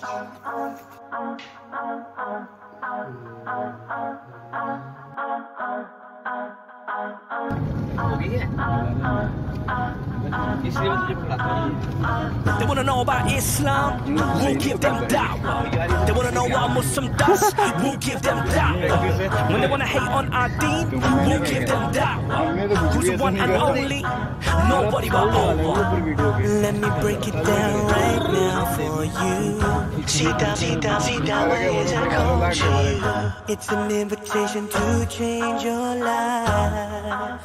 They wanna know about Islam, we'll give them da'wah. They wanna know what a Muslim does, we'll give them da'wah. When they wanna hate on our deen, we'll give them da'wah. Who's the one and only? Nobody but Allah. Let me break it down right now for you. Sita is our culture. It's an invitation to change your life.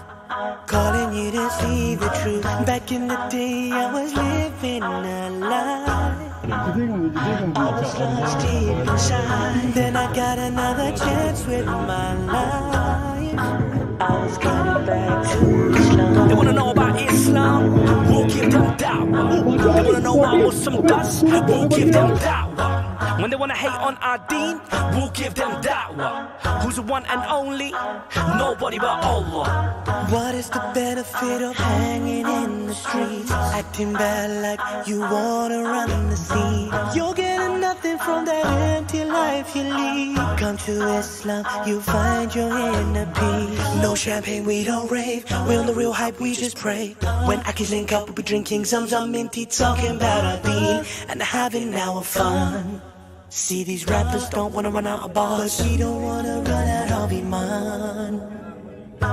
Calling you to see the truth. Back in the day I was living a lie. I was lost deep inside. Then I got another chance with my life. I was coming back to Islam. They wanna know about Islam, we'll give them da'wah. They wanna know what a Muslim does, we'll give them da'wah. When they wanna hate on our deen, we'll give them da'wah. Who's the one and only? Nobody but Allah. What is the benefit of hanging in the streets, acting bad like you wanna run the scene? You're getting nothing from that empty life you lead. Come to Islam, you'll find your inner peace. No champagne, we don't rave. We're on the real hype, we just pray. When Akis link up, we'll be drinking Zamzam minty, talking about our deen and having our fun. See, these rappers don't wanna run out of bars, but we don't wanna run out of Iman.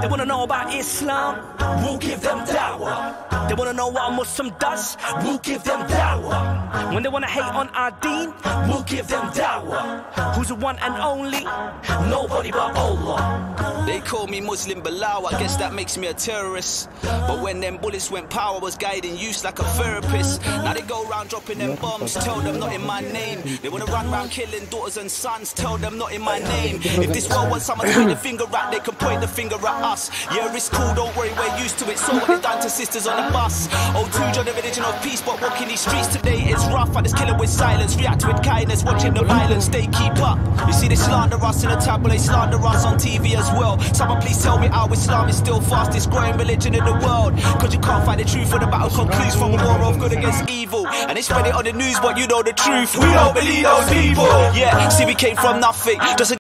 They wanna know about Islam, we'll give them da'wah. They wanna know what a Muslim does, we'll give them da'wah. When they wanna hate on our deen, we'll give them da'wah. Who's the one and only? Nobody but Allah. They call me Muslim Bilal, I guess that makes me a terrorist. But when them bullets went power, I was guiding youth like a therapist. Now they go around dropping them bombs, tell them not in my name. They wanna run around killing daughters and sons, tell them not in my name. If this world wants someone to point the finger at, they can point the finger at us. Yeah, it's cool, don't worry, we're used to it. So what they done to sisters on the bus. Oh, two John, the religion of peace, but walking these streets today is rough. I just kill it with silence, react with kindness, watching the violence, they keep up. You see, they slander us in the tabloid, they slander us on TV as well. Someone please tell me how Islam is still fastest growing religion in the world. Cause you can't find the truth when the battle concludes from a war of good against evil. And they spread it on the news, but you know the truth. We don't believe those people. Yeah, see, we came from nothing, just